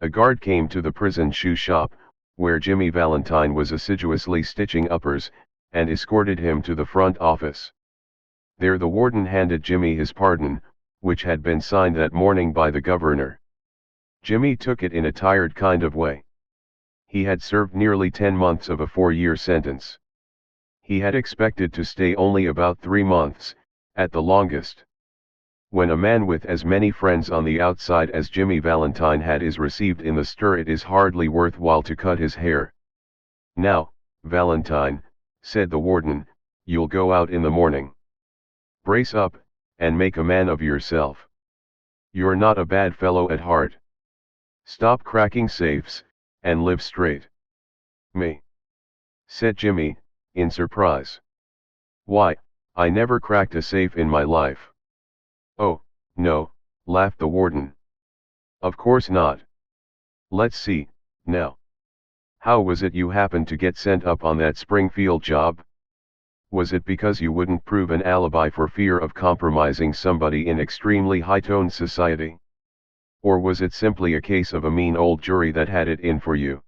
A guard came to the prison shoe shop, where Jimmy Valentine was assiduously stitching uppers, and escorted him to the front office. There the warden handed Jimmy his pardon, which had been signed that morning by the governor. Jimmy took it in a tired kind of way. He had served nearly 10 months of a 4-year sentence. He had expected to stay only about 3 months, at the longest. When a man with as many friends on the outside as Jimmy Valentine had is received in the stir, it is hardly worthwhile to cut his hair. "Now, Valentine," said the warden, "you'll go out in the morning. Brace up, and make a man of yourself. You're not a bad fellow at heart. Stop cracking safes, and live straight." "Me?" said Jimmy, in surprise. "Why, I never cracked a safe in my life." "Oh, no," laughed the warden. "Of course not. Let's see, now. How was it you happened to get sent up on that Springfield job? Was it because you wouldn't prove an alibi for fear of compromising somebody in extremely high-toned society? Or was it simply a case of a mean old jury that had it in for you?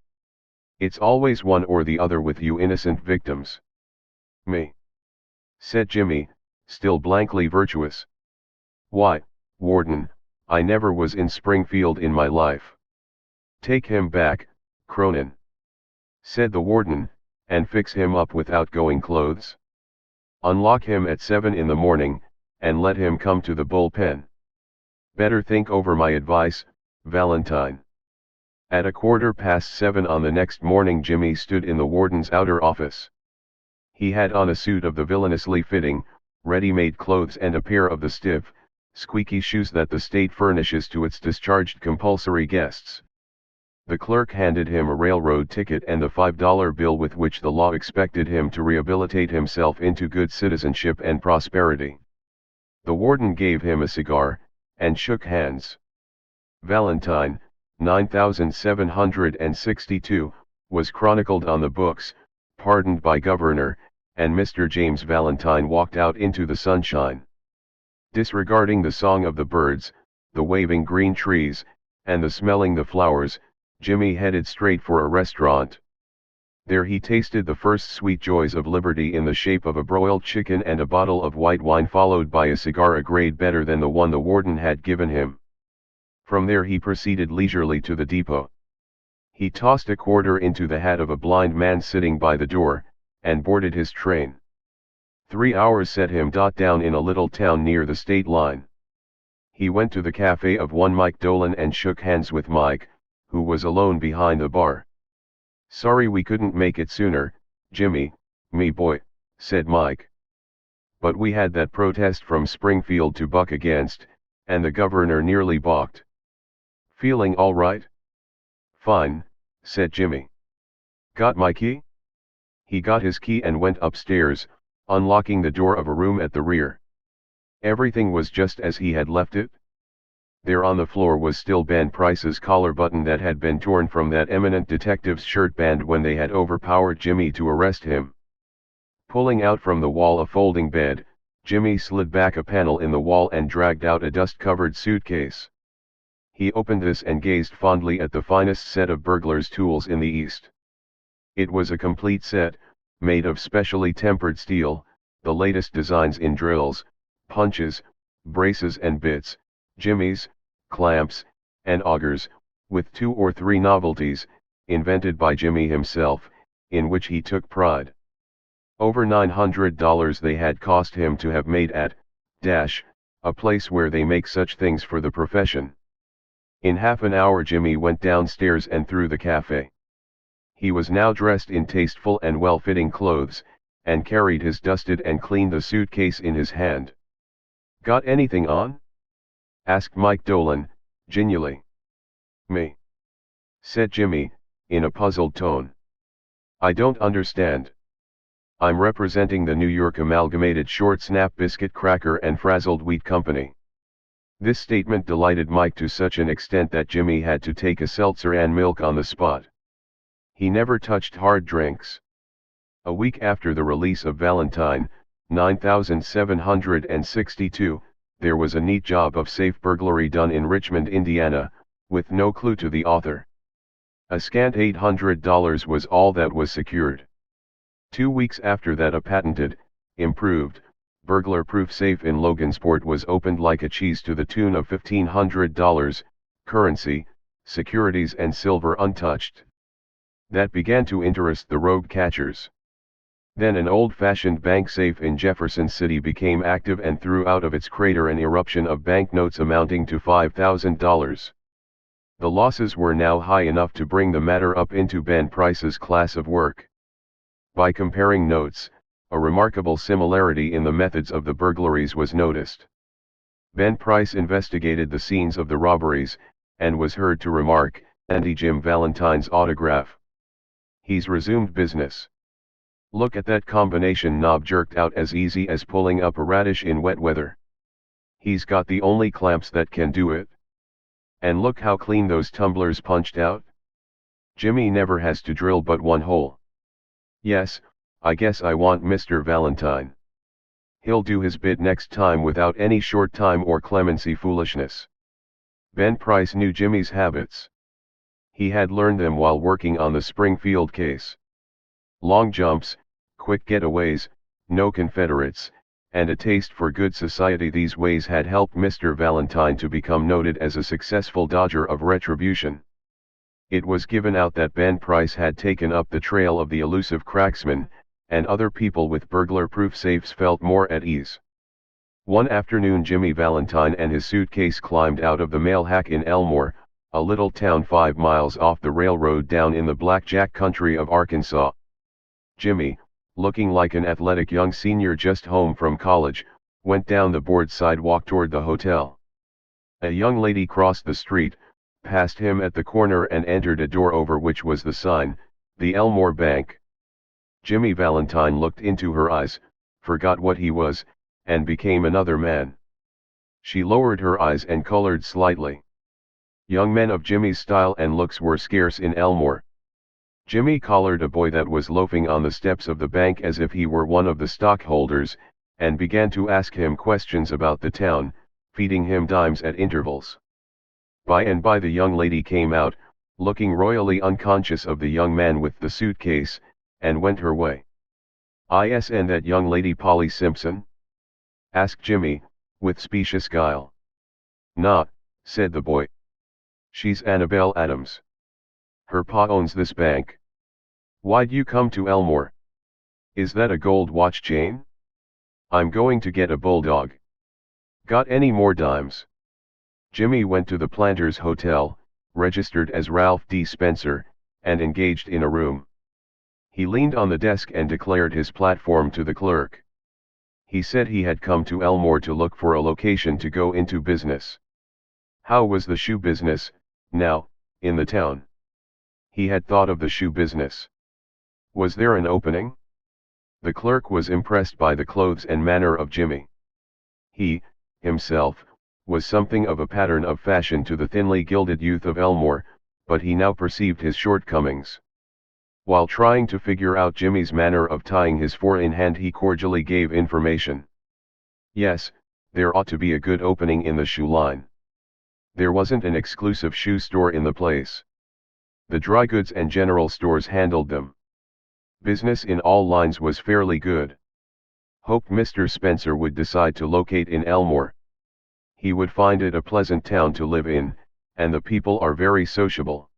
It's always one or the other with you innocent victims." "Me?" said Jimmy, still blankly virtuous. "Why, warden, I never was in Springfield in my life." "Take him back, Cronin," said the warden, "and fix him up with outgoing clothes. Unlock him at 7 in the morning, and let him come to the bullpen. Better think over my advice, Valentine." At 7:15 on the next morning Jimmy stood in the warden's outer office. He had on a suit of the villainously fitting, ready-made clothes and a pair of the stiff, squeaky shoes that the state furnishes to its discharged compulsory guests. The clerk handed him a railroad ticket and the $5 bill with which the law expected him to rehabilitate himself into good citizenship and prosperity. The warden gave him a cigar, and shook hands. Valentine, 9762, was chronicled on the books, pardoned by governor, and Mr. James Valentine walked out into the sunshine. Disregarding the song of the birds, the waving green trees, and the smelling the flowers, Jimmy headed straight for a restaurant. There he tasted the first sweet joys of liberty in the shape of a broiled chicken and a bottle of white wine, followed by a cigar a grade better than the one the warden had given him. From there he proceeded leisurely to the depot. He tossed a quarter into the hat of a blind man sitting by the door, and boarded his train. 3 hours set him down in a little town near the state line. He went to the cafe of one Mike Dolan and shook hands with Mike, who was alone behind the bar. "Sorry we couldn't make it sooner, Jimmy, me boy," said Mike. "But we had that protest from Springfield to buck against, and the governor nearly balked. Feeling all right?" "Fine," said Jimmy. "Got my key?" He got his key and went upstairs, unlocking the door of a room at the rear. Everything was just as he had left it. There on the floor was still Ben Price's collar button that had been torn from that eminent detective's shirt band when they had overpowered Jimmy to arrest him. Pulling out from the wall a folding bed, Jimmy slid back a panel in the wall and dragged out a dust-covered suitcase. He opened this and gazed fondly at the finest set of burglar's tools in the East. It was a complete set, made of specially tempered steel, the latest designs in drills, punches, braces and bits, jimmies, clamps, and augers, with 2 or 3 novelties, invented by Jimmy himself, in which he took pride. Over $900 they had cost him to have made at, a place where they make such things for the profession. In half an hour Jimmy went downstairs and through the cafe. He was now dressed in tasteful and well-fitting clothes, and carried his dusted and cleaned suitcase in his hand. "Got anything on?" asked Mike Dolan, genially. "Me?" said Jimmy, in a puzzled tone. "I don't understand. I'm representing the New York Amalgamated Short Snap Biscuit Cracker and Frazzled Wheat Company." This statement delighted Mike to such an extent that Jimmy had to take a seltzer and milk on the spot. He never touched hard drinks. A week after the release of Valentine, 9762, there was a neat job of safe burglary done in Richmond, Indiana, with no clue to the author. A scant $800 was all that was secured. 2 weeks after that, a patented, improved, burglar-proof safe in Logansport was opened like a cheese to the tune of $1,500, currency, securities and silver untouched. That began to interest the rogue catchers. Then an old-fashioned bank safe in Jefferson City became active and threw out of its crater an eruption of banknotes amounting to $5,000. The losses were now high enough to bring the matter up into Ben Price's class of work. By comparing notes, a remarkable similarity in the methods of the burglaries was noticed. Ben Price investigated the scenes of the robberies, and was heard to remark, "Andy Jim Valentine's autograph. He's resumed business. Look at that combination knob jerked out as easy as pulling up a radish in wet weather. He's got the only clamps that can do it. And look how clean those tumblers punched out. Jimmy never has to drill but one hole. Yes, I guess I want Mr. Valentine. He'll do his bit next time without any short time or clemency foolishness." Ben Price knew Jimmy's habits. He had learned them while working on the Springfield case. Long jumps, quick getaways, no Confederates, and a taste for good society. These ways had helped Mr. Valentine to become noted as a successful dodger of retribution. It was given out that Ben Price had taken up the trail of the elusive cracksman, and other people with burglar-proof safes felt more at ease. One afternoon, Jimmy Valentine and his suitcase climbed out of the mail hack in Elmore, a little town 5 miles off the railroad down in the blackjack country of Arkansas. Jimmy, looking like an athletic young senior just home from college, went down the board sidewalk toward the hotel. A young lady crossed the street, passed him at the corner and entered a door over which was the sign, "The Elmore Bank." Jimmy Valentine looked into her eyes, forgot what he was, and became another man. She lowered her eyes and colored slightly. Young men of Jimmy's style and looks were scarce in Elmore. Jimmy collared a boy that was loafing on the steps of the bank as if he were one of the stockholders, and began to ask him questions about the town, feeding him dimes at intervals. By and by the young lady came out, looking royally unconscious of the young man with the suitcase, and went her way. "Yes, and that young lady Polly Simpson?" asked Jimmy, with specious guile. "Nah," said the boy. "She's Annabelle Adams. Her pa owns this bank. Why'd you come to Elmore? Is that a gold watch chain? I'm going to get a bulldog. Got any more dimes?" Jimmy went to the Planters Hotel, registered as Ralph D. Spencer, and engaged in a room. He leaned on the desk and declared his platform to the clerk. He said he had come to Elmore to look for a location to go into business. How was the shoe business, now, in the town? He had thought of the shoe business. Was there an opening? The clerk was impressed by the clothes and manner of Jimmy. He, himself, was something of a pattern of fashion to the thinly gilded youth of Elmore, but he now perceived his shortcomings. While trying to figure out Jimmy's manner of tying his four-in-hand, he cordially gave information. Yes, there ought to be a good opening in the shoe line. There wasn't an exclusive shoe store in the place. The dry goods and general stores handled them. Business in all lines was fairly good. Hoped Mr. Spencer would decide to locate in Elmore. He would find it a pleasant town to live in, and the people are very sociable.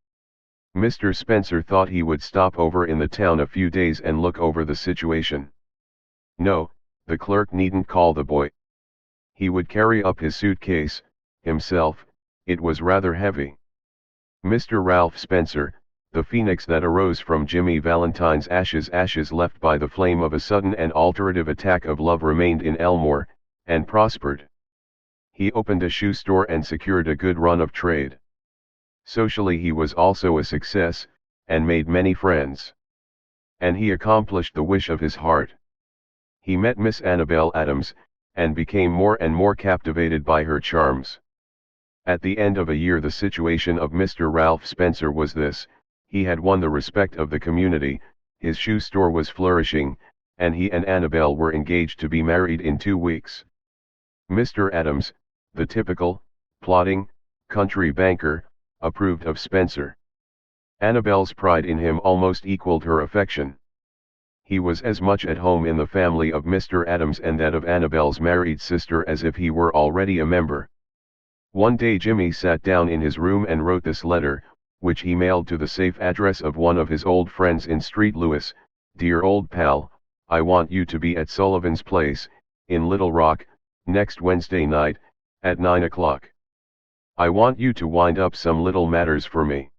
Mr. Spencer thought he would stop over in the town a few days and look over the situation. No, the clerk needn't call the boy. He would carry up his suitcase, himself. It was rather heavy. Mr. Ralph Spencer, the phoenix that arose from Jimmy Valentine's ashes left by the flame of a sudden and alterative attack of love, remained in Elmore, and prospered. He opened a shoe store and secured a good run of trade. Socially he was also a success, and made many friends. And he accomplished the wish of his heart. He met Miss Annabelle Adams, and became more and more captivated by her charms. At the end of a year the situation of Mr. Ralph Spencer was this: he had won the respect of the community, his shoe store was flourishing, and he and Annabelle were engaged to be married in 2 weeks. Mr. Adams, the typical, plodding, country banker, approved of Spencer. Annabel's pride in him almost equaled her affection. He was as much at home in the family of Mr. Adams and that of Annabel's married sister as if he were already a member. One day Jimmy sat down in his room and wrote this letter, which he mailed to the safe address of one of his old friends in Street Lewis. Dear old pal, I want you to be at Sullivan's place, in Little Rock, next Wednesday night, at 9 o'clock. I want you to wind up some little matters for me.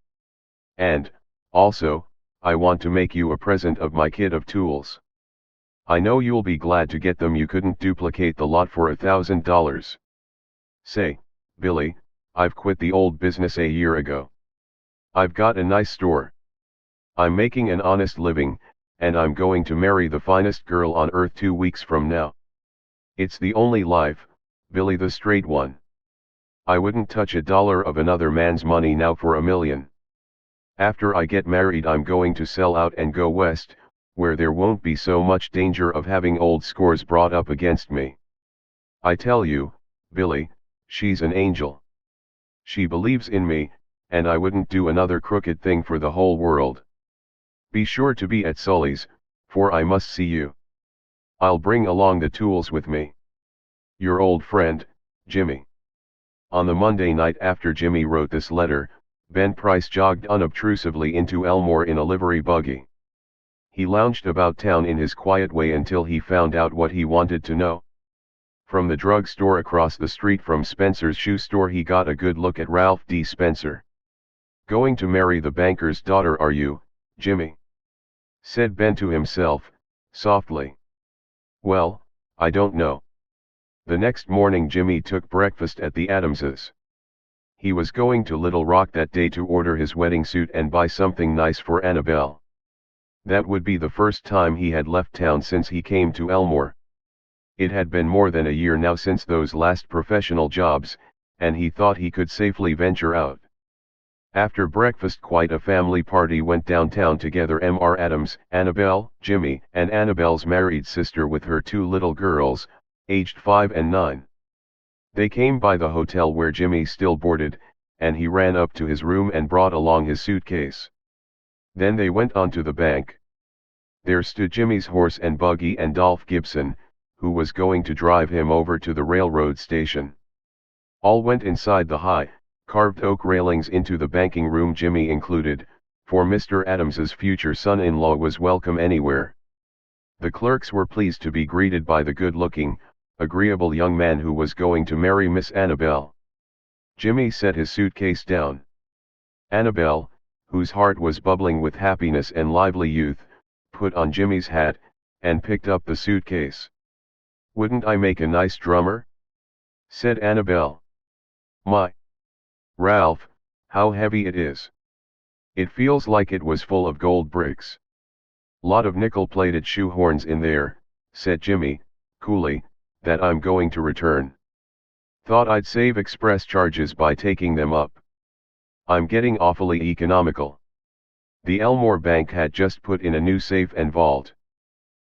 And, also, I want to make you a present of my kit of tools. I know you'll be glad to get them. You couldn't duplicate the lot for $1,000. Say, Billy, I've quit the old business a year ago. I've got a nice store. I'm making an honest living, and I'm going to marry the finest girl on earth 2 weeks from now. It's the only life, Billy, the straight one. I wouldn't touch a dollar of another man's money now for a million. After I get married I'm going to sell out and go west, where there won't be so much danger of having old scores brought up against me. I tell you, Billy, she's an angel. She believes in me, and I wouldn't do another crooked thing for the whole world. Be sure to be at Sully's, for I must see you. I'll bring along the tools with me. Your old friend, Jimmy. On the Monday night after Jimmy wrote this letter, Ben Price jogged unobtrusively into Elmore in a livery buggy. He lounged about town in his quiet way until he found out what he wanted to know. From the drug store across the street from Spencer's shoe store he got a good look at Ralph D. Spencer. Going to marry the banker's daughter, are you, Jimmy? Said Ben to himself, softly. Well, I don't know. The next morning Jimmy took breakfast at the Adamses. He was going to Little Rock that day to order his wedding suit and buy something nice for Annabelle. That would be the first time he had left town since he came to Elmore. It had been more than a year now since those last professional jobs, and he thought he could safely venture out. After breakfast quite a family party went downtown together. Mr. Adams, Annabelle, Jimmy, and Annabelle's married sister with her 2 little girls, aged 5 and 9. They came by the hotel where Jimmy still boarded, and he ran up to his room and brought along his suitcase. Then they went on to the bank. There stood Jimmy's horse and buggy and Dolph Gibson, who was going to drive him over to the railroad station. All went inside the high, carved oak railings into the banking room, Jimmy included, for Mr. Adams's future son-in-law was welcome anywhere. The clerks were pleased to be greeted by the good-looking, agreeable young man who was going to marry Miss Annabelle. Jimmy set his suitcase down. Annabelle, whose heart was bubbling with happiness and lively youth, put on Jimmy's hat, and picked up the suitcase. Wouldn't I make a nice drummer? Said Annabelle. My! Ralph, how heavy it is. It feels like it was full of gold bricks. Lot of nickel-plated shoehorns in there, said Jimmy, coolly, that I'm going to return. Thought I'd save express charges by taking them up. I'm getting awfully economical. The Elmore Bank had just put in a new safe and vault.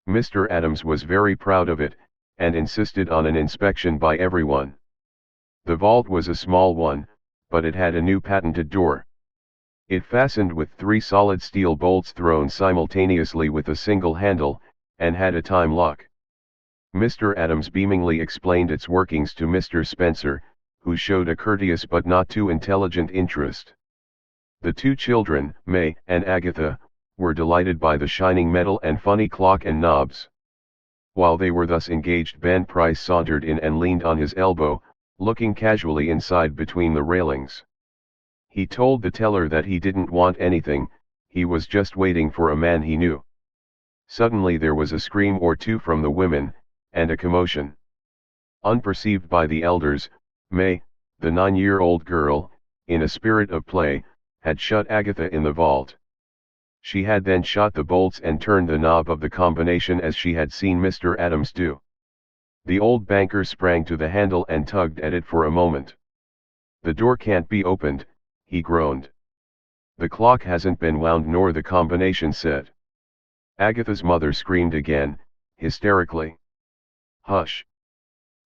Mr. Adams was very proud of it, and insisted on an inspection by everyone. The vault was a small one, but it had a new patented door. It fastened with 3 solid steel bolts thrown simultaneously with a single handle, and had a time lock. Mr. Adams beamingly explained its workings to Mr. Spencer, who showed a courteous but not too intelligent interest. The 2 children, May and Agatha, were delighted by the shining metal and funny clock and knobs. While they were thus engaged, Ben Price sauntered in and leaned on his elbow, looking casually inside between the railings. He told the teller that he didn't want anything, he was just waiting for a man he knew. Suddenly there was a scream or two from the women, and a commotion. Unperceived by the elders, May, the 9-year-old girl, in a spirit of play, had shut Agatha in the vault. She had then shot the bolts and turned the knob of the combination as she had seen Mr. Adams do. The old banker sprang to the handle and tugged at it for a moment. The door can't be opened, he groaned. The clock hasn't been wound nor the combination set. Agatha's mother screamed again, hysterically. Hush!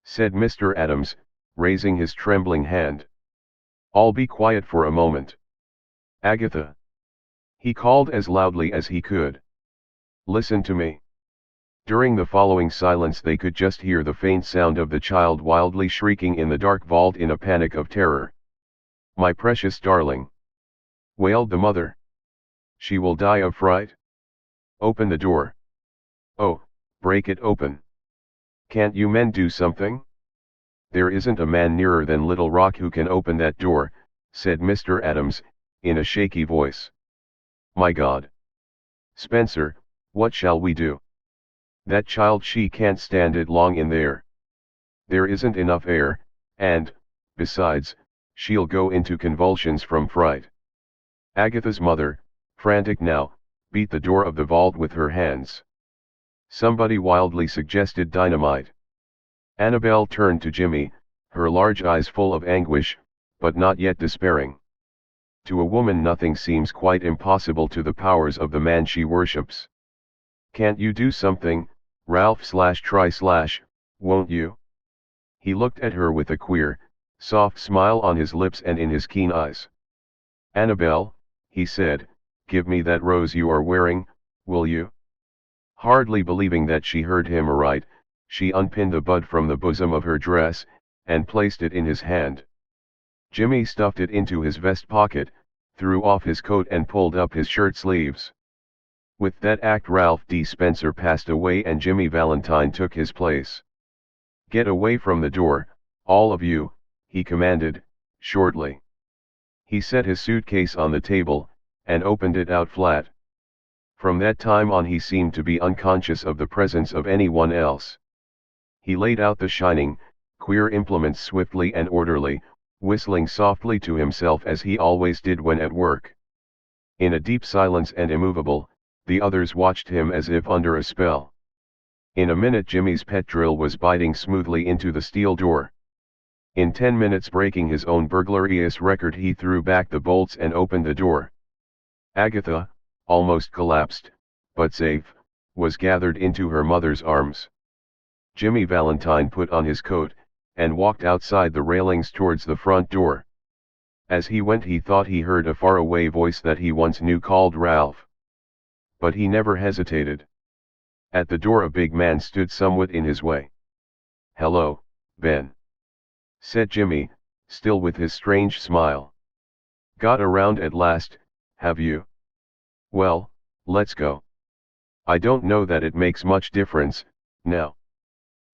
Said Mr. Adams, raising his trembling hand. All be quiet for a moment. Agatha. He called as loudly as he could. Listen to me. During the following silence they could just hear the faint sound of the child wildly shrieking in the dark vault in a panic of terror. My precious darling, wailed the mother. She will die of fright. Open the door. Oh, break it open. Can't you men do something? There isn't a man nearer than Little Rock who can open that door, said Mr. Adams, in a shaky voice. My God. Spencer, what shall we do? That child, she can't stand it long in there. There isn't enough air, and, besides, she'll go into convulsions from fright. Agatha's mother, frantic now, beat the door of the vault with her hands. Somebody wildly suggested dynamite. Annabelle turned to Jimmy, her large eyes full of anguish, but not yet despairing. To a woman nothing seems quite impossible to the powers of the man she worships. Can't you do something, Ralph/try/, won't you? He looked at her with a queer, soft smile on his lips and in his keen eyes. Annabelle, he said, give me that rose you are wearing, will you? Hardly believing that she heard him aright, she unpinned the bud from the bosom of her dress, and placed it in his hand. Jimmy stuffed it into his vest pocket, threw off his coat and pulled up his shirt sleeves. With that act Ralph D. Spencer passed away and Jimmy Valentine took his place. Get away from the door, all of you, he commanded, shortly. He set his suitcase on the table, and opened it out flat. From that time on he seemed to be unconscious of the presence of anyone else. He laid out the shining, queer implements swiftly and orderly, whistling softly to himself as he always did when at work. In a deep silence and immovable, the others watched him as if under a spell. In a minute Jimmy's pet drill was biting smoothly into the steel door. In 10 minutes, breaking his own burglarious record, he threw back the bolts and opened the door. Agatha, almost collapsed, but safe, was gathered into her mother's arms. Jimmy Valentine put on his coat, and walked outside the railings towards the front door. As he went he thought he heard a faraway voice that he once knew called Ralph. But he never hesitated. At the door a big man stood somewhat in his way. Hello, Ben, said Jimmy, still with his strange smile. Got around at last, have you? Well, let's go. I don't know that it makes much difference, now.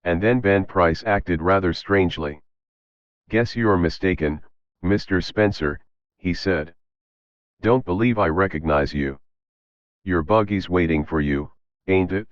And then Ben Price acted rather strangely. Guess you're mistaken, Mr. Spencer, he said. Don't believe I recognize you. Your buggy's waiting for you, ain't it?